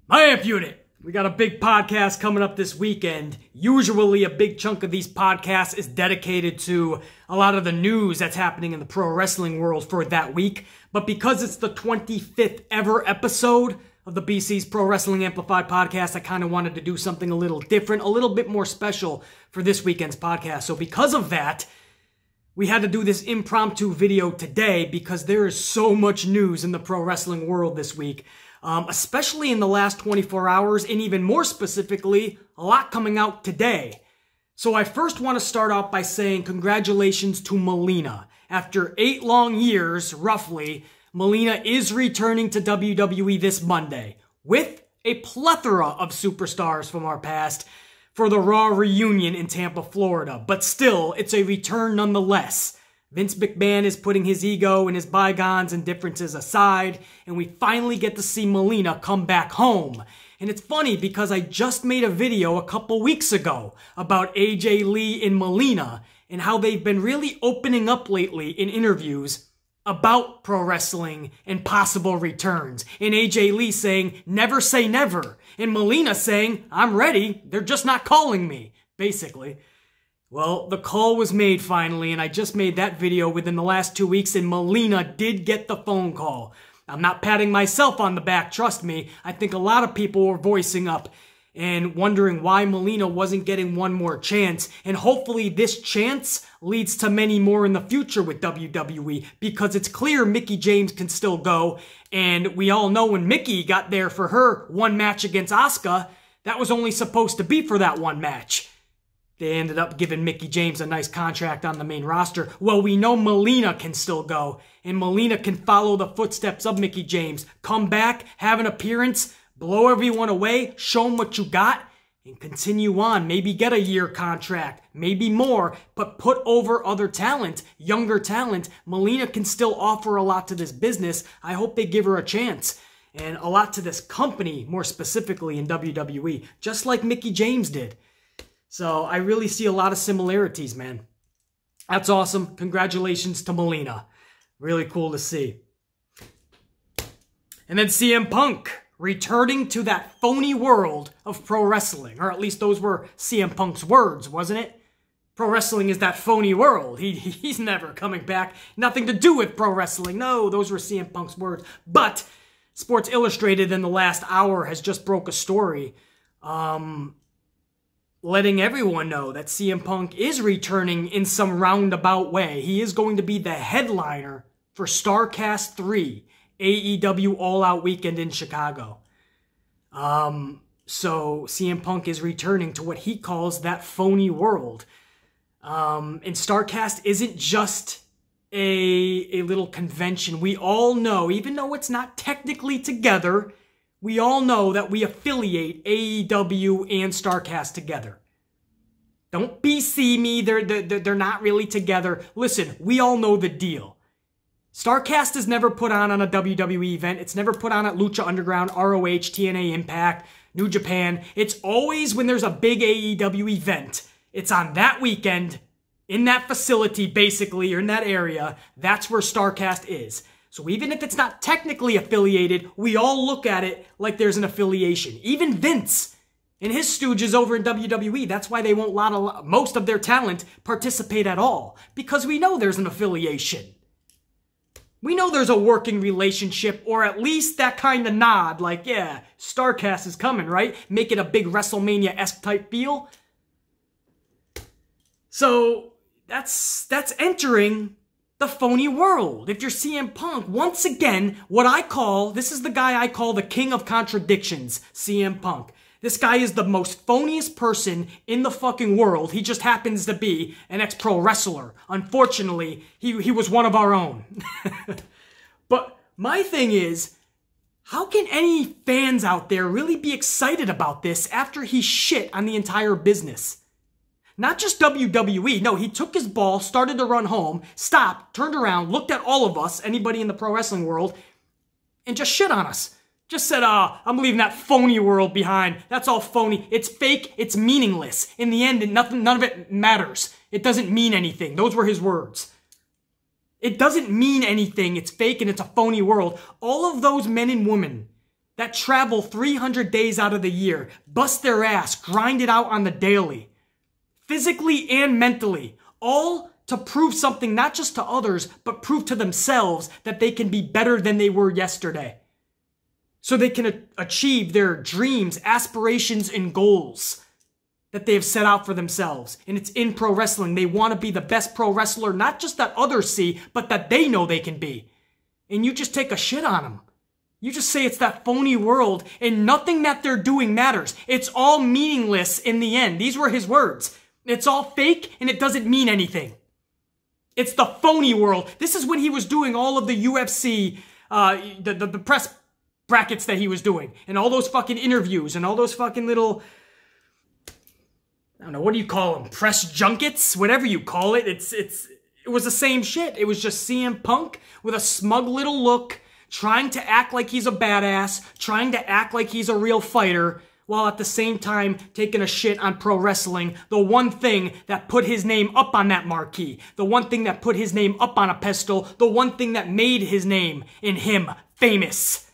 My amp unit. We got a big podcast coming up this weekend. Usually a big chunk of these podcasts is dedicated to a lot of the news that's happening in the pro wrestling world for that week. But because it's the 25th ever episode of the BC's Pro Wrestling Amplified podcast, I kind of wanted to do something a little different, a little bit more special for this weekend's podcast. So because of that, we had to do this impromptu video today because there is so much news in the pro wrestling world this week. Especially in the last 24 hours, and even more specifically, a lot coming out today. So I first want to start off by saying congratulations to Melina. After 8 long years, roughly, Melina is returning to WWE this Monday, with a plethora of superstars from our past for the Raw reunion in Tampa, Florida. But still, it's a return nonetheless. Vince McMahon is putting his ego and his bygones and differences aside, and we finally get to see Melina come back home. And it's funny because I just made a video a couple weeks ago about AJ Lee and Melina and how they've been really opening up lately in interviews about pro wrestling and possible returns. And AJ Lee saying, never say never. And Melina saying, I'm ready, they're just not calling me, basically. Well, the call was made finally, and I just made that video within the last 2 weeks, and Melina did get the phone call. I'm not patting myself on the back, trust me. I think a lot of people were voicing up and wondering why Melina wasn't getting one more chance, and hopefully this chance leads to many more in the future with WWE, because it's clear Mickie James can still go, and we all know when Mickie got there for her one match against Asuka, that was only supposed to be for that one match. They ended up giving Mickie James a nice contract on the main roster. Well, we know Melina can still go, and Melina can follow the footsteps of Mickie James. Come back, have an appearance, blow everyone away, show them what you got, and continue on. Maybe get a year contract, maybe more, but put over other talent, younger talent. Melina can still offer a lot to this business. I hope they give her a chance. And a lot to this company, more specifically in WWE, just like Mickie James did. So I really see a lot of similarities, man. That's awesome. Congratulations to Melina. Really cool to see. And then CM Punk returning to that phony world of pro wrestling. Or at least those were CM Punk's words, wasn't it? Pro wrestling is that phony world. He's never coming back. Nothing to do with pro wrestling. No, those were CM Punk's words. But Sports Illustrated in the last hour has just broke a story. Letting everyone know that CM Punk is returning in some roundabout way. He is going to be the headliner for StarCast 3, AEW All Out Weekend in Chicago. So CM Punk is returning to what he calls that phony world. And StarCast isn't just a little convention. We all know, even though it's not technically together, we all know that we affiliate AEW and StarCast together. Don't BC me, they're not really together. Listen, we all know the deal. StarCast is never put on a WWE event. It's never put on at Lucha Underground, ROH, TNA Impact, New Japan. It's always when there's a big AEW event. It's on that weekend, in that facility basically, or in that area. That's where StarCast is. So even if it's not technically affiliated, we all look at it like there's an affiliation. Even Vince and his stooges over in WWE, that's why they won't let most of their talent participate at all. Because we know there's an affiliation. We know there's a working relationship, or at least that kind of nod, like, yeah, StarCast is coming, right? Make it a big WrestleMania-esque type feel. So that's entering the phony world. If you're CM Punk, once again, this is the guy I call the king of contradictions, CM Punk. This guy is the most phoniest person in the fucking world. He just happens to be an ex-pro wrestler. Unfortunately, he was one of our own. But my thing is, how can any fans out there really be excited about this after he shit on the entire business? Not just WWE. No, he took his ball, started to run home, stopped, turned around, looked at all of us, anybody in the pro wrestling world, and just shit on us. Just said, I'm leaving that phony world behind. That's all phony. It's fake. It's meaningless. In the end, none of it matters. It doesn't mean anything. Those were his words. It doesn't mean anything. It's fake and it's a phony world. All of those men and women that travel 300 days out of the year, bust their ass, grind it out on the daily, physically and mentally, all to prove something not just to others, but prove to themselves that they can be better than they were yesterday. So they can achieve their dreams, aspirations, and goals that they have set out for themselves. And it's in pro wrestling. They want to be the best pro wrestler, not just that others see, but that they know they can be. And you just take a shit on them. You just say it's that phony world and nothing that they're doing matters. It's all meaningless in the end. These were his words. It's all fake and it doesn't mean anything. It's the phony world. This is when he was doing all of the UFC, the press brackets that he was doing. And all those fucking interviews and all those fucking little, I don't know, what do you call them? Press junkets? Whatever you call it. It was the same shit. It was just CM Punk with a smug little look, trying to act like he's a badass, trying to act like he's a real fighter, while at the same time taking a shit on pro wrestling, the one thing that put his name up on that marquee, the one thing that put his name up on a pedestal, the one thing that made his name and him famous.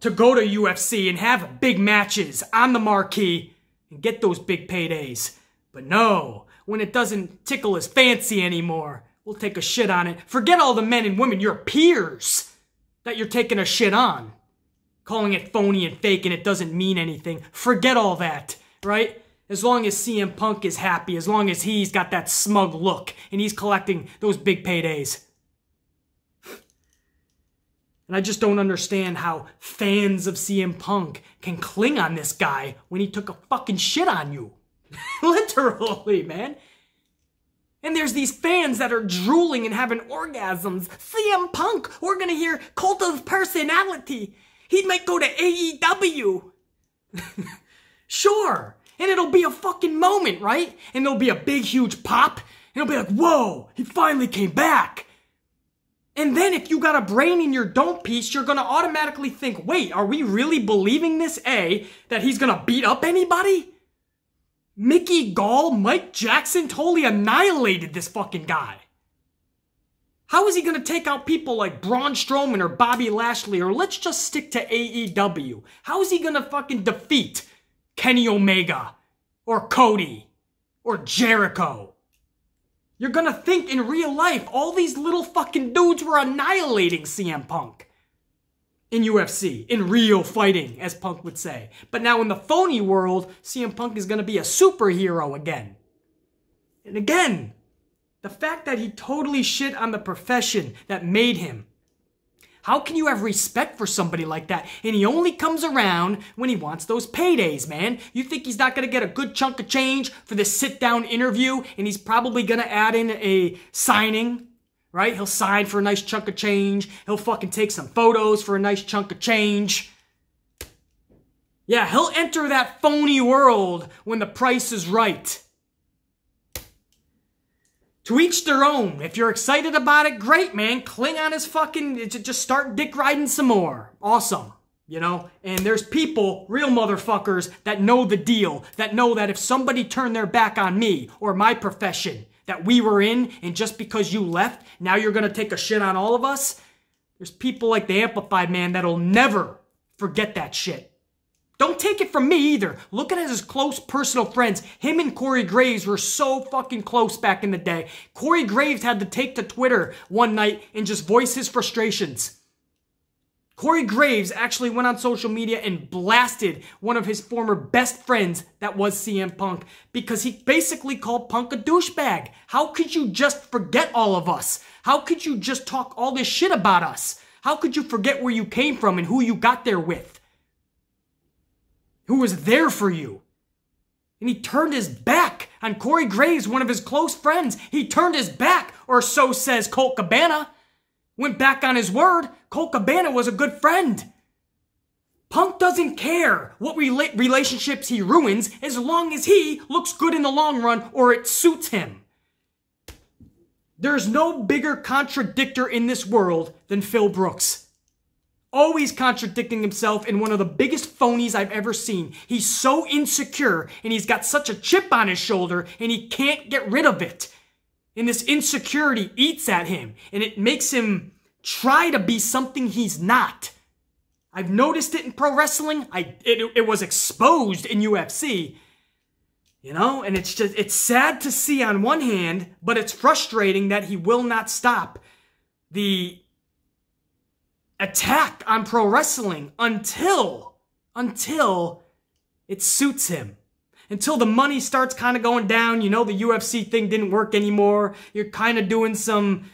To go to UFC and have big matches on the marquee and get those big paydays. But no, when it doesn't tickle his fancy anymore, we'll take a shit on it. Forget all the men and women, your peers, that you're taking a shit on. Calling it phony and fake and it doesn't mean anything. Forget all that, right? As long as CM Punk is happy, as long as he's got that smug look and he's collecting those big paydays. And I just don't understand how fans of CM Punk can cling on this guy when he took a fucking shit on you. Literally, man. And there's these fans that are drooling and having orgasms. CM Punk, we're gonna hear Cult of Personality. He might go to AEW. Sure. And it'll be a fucking moment, right? And there'll be a big, huge pop. And it'll be like, whoa, he finally came back. And then if you got a brain in your don't piece, you're gonna automatically think, wait, are we really believing this, A, that he's gonna beat up anybody? Mickey Gall, Mike Jackson totally annihilated this fucking guy. How is he going to take out people like Braun Strowman or Bobby Lashley, or let's just stick to AEW? How is he going to fucking defeat Kenny Omega or Cody or Jericho? You're going to think in real life all these little fucking dudes were annihilating CM Punk in UFC, in real fighting, as Punk would say. But now in the phony world, CM Punk is going to be a superhero again. And again, the fact that he totally shit on the profession that made him. How can you have respect for somebody like that? And he only comes around when he wants those paydays, man. You think he's not going to get a good chunk of change for this sit-down interview? And he's probably going to add in a signing, right? He'll sign for a nice chunk of change. He'll fucking take some photos for a nice chunk of change. Yeah, he'll enter that phony world when the price is right. To each their own. If you're excited about it, great, man. Cling on his fucking, just start dick riding some more. Awesome. You know? And there's people, real motherfuckers, that know the deal. That know that if somebody turned their back on me or my profession that we were in, and just because you left, now you're going to take a shit on all of us. There's people like the Amplified Man that'll never forget that shit. Don't take it from me either. Look at his close personal friends. Him and Corey Graves were so fucking close back in the day. Corey Graves had to take to Twitter one night and just voice his frustrations. Corey Graves actually went on social media and blasted one of his former best friends that was CM Punk because he basically called Punk a douchebag. How could you just forget all of us? How could you just talk all this shit about us? How could you forget where you came from and who you got there with? Who was there for you? And he turned his back on Corey Graves, one of his close friends. He turned his back, or so says Colt Cabana. Went back on his word. Colt Cabana was a good friend. Punk doesn't care what relationships he ruins as long as he looks good in the long run or it suits him. There's no bigger contradictor in this world than Phil Brooks. Always contradicting himself and one of the biggest phonies I've ever seen. He's so insecure and he's got such a chip on his shoulder and he can't get rid of it. And this insecurity eats at him and it makes him try to be something he's not. I've noticed it in pro wrestling. It was exposed in UFC. You know, and it's sad to see on one hand, but it's frustrating that he will not stop the attack on pro wrestling until it suits him. Until the money starts kind of going down. You know, the UFC thing didn't work anymore. You're kind of doing some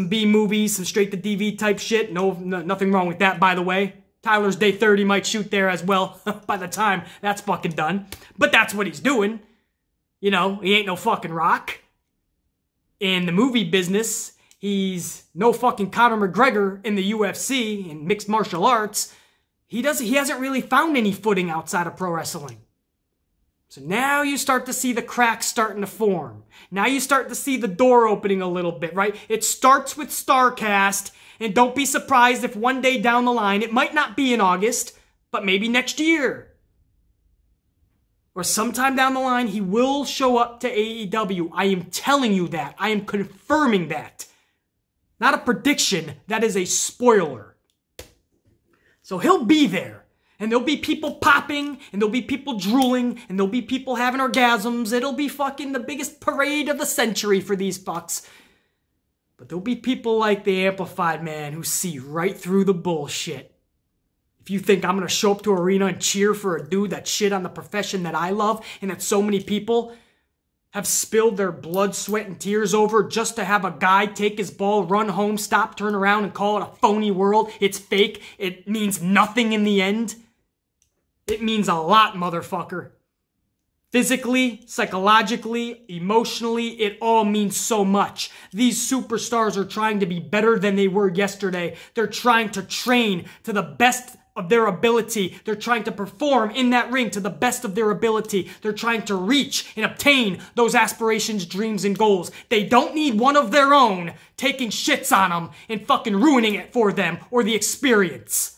B movies, some straight to DV type shit. Nothing wrong with that, by the way. Tyler's Day 30 might shoot there as well by the time that's fucking done. But that's what he's doing. You know, he ain't no fucking Rock. In the movie business, he's no fucking Conor McGregor in the UFC, in mixed martial arts. He hasn't really found any footing outside of pro wrestling. So now you start to see the cracks starting to form. Now you start to see the door opening a little bit, right? It starts with StarCast, and don't be surprised if one day down the line, it might not be in August, but maybe next year, or sometime down the line, he will show up to AEW. I am telling you that. I am confirming that. Not a prediction. That is a spoiler. So he'll be there. And there'll be people popping. And there'll be people drooling. And there'll be people having orgasms. It'll be fucking the biggest parade of the century for these fucks. But there'll be people like the Amplified Man who see right through the bullshit. If you think I'm going to show up to an arena and cheer for a dude that shit on the profession that I love and that so many people have spilled their blood, sweat, and tears over just to have a guy take his ball, run home, stop, turn around, and call it a phony world, it's fake, it means nothing in the end. It means a lot, motherfucker. Physically, psychologically, emotionally, it all means so much. These superstars are trying to be better than they were yesterday. They're trying to train to the best of their ability. They're trying to perform in that ring to the best of their ability. They're trying to reach and obtain those aspirations, dreams, and goals. They don't need one of their own taking shits on them and fucking ruining it for them or the experience.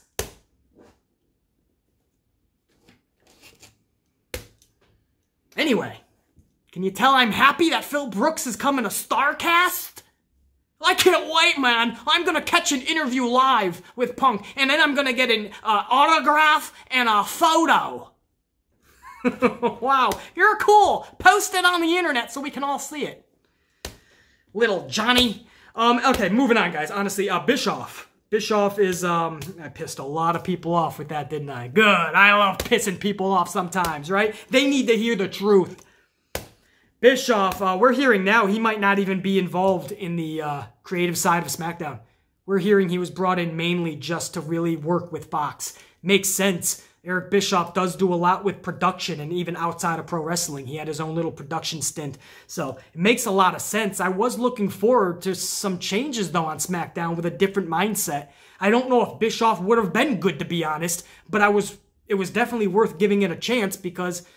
Anyway, can you tell I'm happy that Phil Brooks is coming to StarCast? I can't wait, man. I'm going to catch an interview live with Punk, and then I'm going to get an autograph and a photo. Wow, you're cool. Post it on the internet so we can all see it. Little Johnny. Okay, moving on, guys. Honestly, Bischoff. Bischoff is, I pissed a lot of people off with that, didn't I? Good. I love pissing people off sometimes, right? They need to hear the truth. Bischoff, we're hearing now he might not even be involved in the creative side of SmackDown. We're hearing he was brought in mainly just to really work with Fox. Makes sense. Eric Bischoff does do a lot with production and even outside of pro wrestling. He had his own little production stint. So it makes a lot of sense. I was looking forward to some changes, though, on SmackDown with a different mindset. I don't know if Bischoff would have been good, to be honest, but it was definitely worth giving it a chance because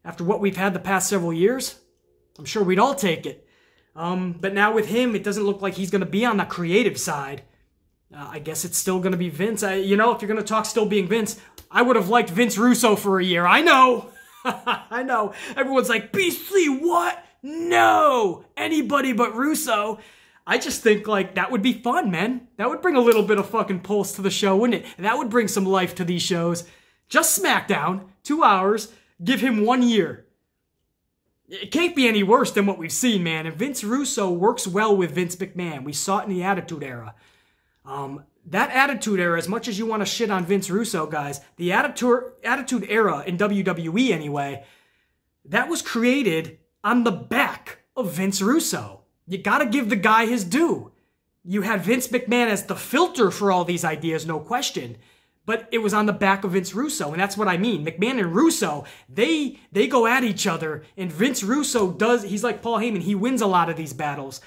after what we've had the past several years, I'm sure we'd all take it. But now with him, it doesn't look like he's going to be on the creative side. I guess it's still going to be Vince. You know, if you're going to talk still being Vince, I would have liked Vince Russo for a year. I know. I know. Everyone's like, BC, what? No. Anybody but Russo. I just think, like, that would be fun, man. That would bring a little bit of fucking pulse to the show, wouldn't it? That would bring some life to these shows. Just SmackDown, 2 hours, give him 1 year. It can't be any worse than what we've seen, man. And Vince Russo works well with Vince McMahon. We saw it in the Attitude Era. That Attitude Era, as much as you want to shit on Vince Russo, guys, the Attitude Era in WWE anyway, that was created on the back of Vince Russo. You gotta give the guy his due. You had Vince McMahon as the filter for all these ideas, no question. But it was on the back of Vince Russo, and that's what I mean. McMahon and Russo, they go at each other, and Vince Russo he's like Paul Heyman, he wins a lot of these battles.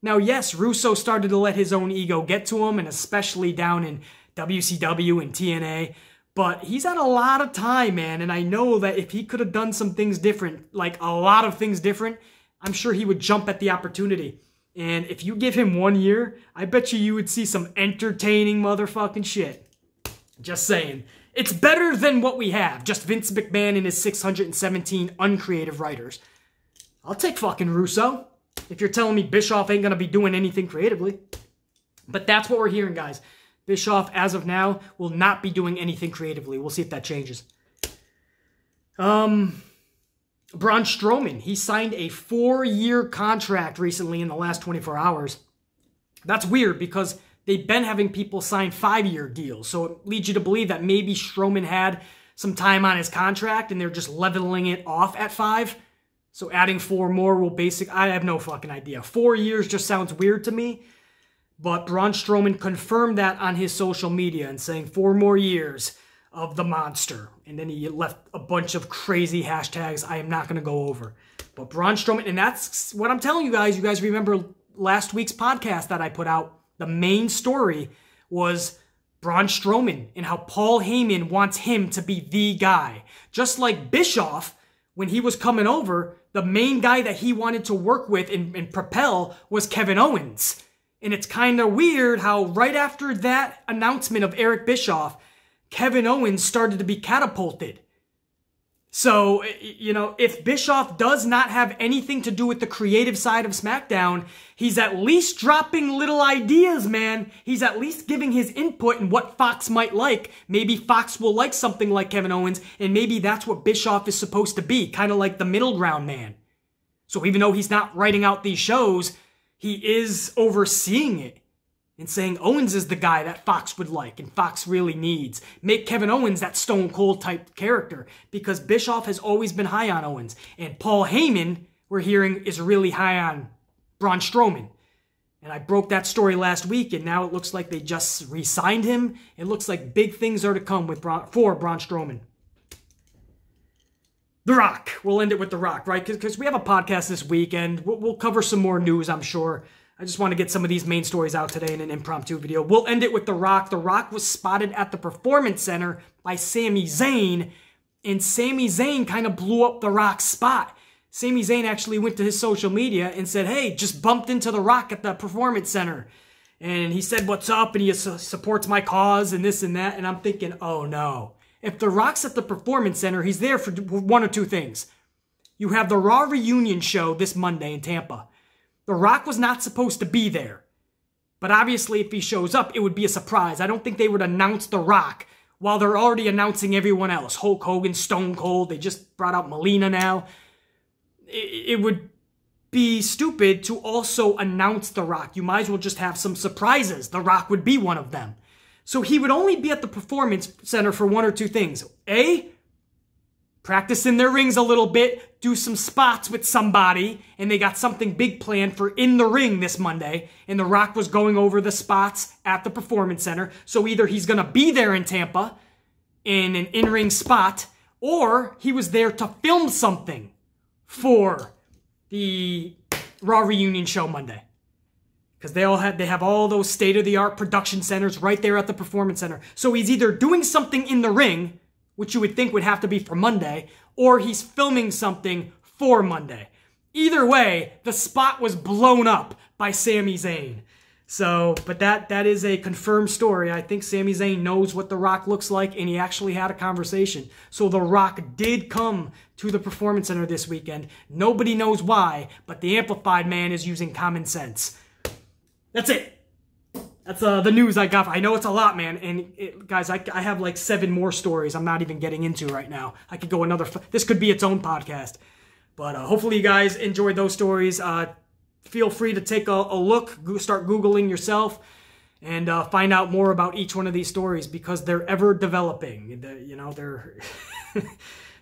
Now, yes, Russo started to let his own ego get to him, and especially down in WCW and TNA, but he's had a lot of time, man, and I know that if he could have done some things different, like a lot of things different, I'm sure he would jump at the opportunity. And if you give him 1 year, I bet you would see some entertaining motherfucking shit. Just saying. It's better than what we have. Just Vince McMahon and his 617 uncreative writers. I'll take fucking Russo. If you're telling me Bischoff ain't going to be doing anything creatively. But that's what we're hearing, guys. Bischoff, as of now, will not be doing anything creatively. We'll see if that changes. Braun Strowman, he signed a 4-year contract recently in the last 24 hours. That's weird because they've been having people sign 5-year deals. So it leads you to believe that maybe Strowman had some time on his contract and they're just leveling it off at 5. So adding 4 more will I have no fucking idea. 4 years just sounds weird to me. But Braun Strowman confirmed that on his social media and saying 4 more years of the monster. And then he left a bunch of crazy hashtags I am not going to go over. But Braun Strowman, and that's what I'm telling you guys. You guys remember last week's podcast that I put out? The main story was Braun Strowman and how Paul Heyman wants him to be the guy. Just like Bischoff, when he was coming over, the main guy that he wanted to work with and propel was Kevin Owens. And it's kind of weird how right after that announcement of Eric Bischoff, Kevin Owens started to be catapulted. So, you know, if Bischoff does not have anything to do with the creative side of SmackDown, he's at least dropping little ideas, man. He's at least giving his input in what Fox might like. Maybe Fox will like something like Kevin Owens, and maybe that's what Bischoff is supposed to be, kind of like the middle ground man. So even though he's not writing out these shows, he is overseeing it and saying Owens is the guy that Fox would like and Fox really needs. Make Kevin Owens that Stone Cold type character because Bischoff has always been high on Owens. And Paul Heyman, we're hearing, is really high on Braun Strowman. And I broke that story last week, and now it looks like they just re-signed him. It looks like big things are to come for Braun Strowman. The Rock. We'll end it with The Rock, right? Because we have a podcast this week, and we'll cover some more news, I'm sure. I just want to get some of these main stories out today in an impromptu video. We'll end it with The Rock. The Rock was spotted at the Performance Center by Sami Zayn, and Sami Zayn kind of blew up The Rock's spot. Sami Zayn actually went to his social media and said, hey, just bumped into The Rock at the Performance Center. And he said, what's up? And he supports my cause and this and that. And I'm thinking, oh no. If The Rock's at the Performance Center, he's there for 1 or 2 things. You have the Raw reunion show this Monday in Tampa. The Rock was not supposed to be there. But obviously, if he shows up, it would be a surprise. I don't think they would announce The Rock while they're already announcing everyone else. Hulk Hogan, Stone Cold, they just brought out Melina now. It would be stupid to also announce The Rock. You might as well just have some surprises. The Rock would be one of them. So he would only be at the Performance Center for 1 or 2 things. A, practice in their rings a little bit, do some spots with somebody, and they got something big planned for in the ring this Monday, and The Rock was going over the spots at the Performance Center. So either he's going to be there in Tampa in an in-ring spot, or he was there to film something for the Raw reunion show Monday. Because they have all those state-of-the-art production centers right there at the Performance Center. So he's either doing something in the ring, which you would think would have to be for Monday, or he's filming something for Monday. Either way, the spot was blown up by Sami Zayn. So, but that is a confirmed story. I think Sami Zayn knows what The Rock looks like, and he actually had a conversation. So The Rock did come to the Performance Center this weekend. Nobody knows why, but the Amplified Man is using common sense. That's it. That's the news I got. I know it's a lot, man. And guys, I have like 7 more stories I'm not even getting into right now. I could go this could be its own podcast. But hopefully you guys enjoyed those stories. Feel free to take a look, start Googling yourself, and find out more about each one of these stories because they're ever developing. They're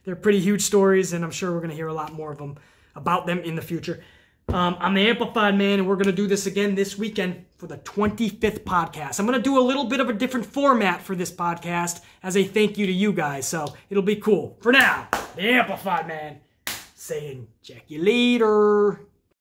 they're pretty huge stories, and I'm sure we're going to hear a lot more of them about them in the future. I'm the Amplified Man, and we're going to do this again this weekend for the 25th podcast. I'm going to do a little bit of a different format for this podcast as a thank you to you guys, so it'll be cool. For now, the Amplified Man saying, check you later.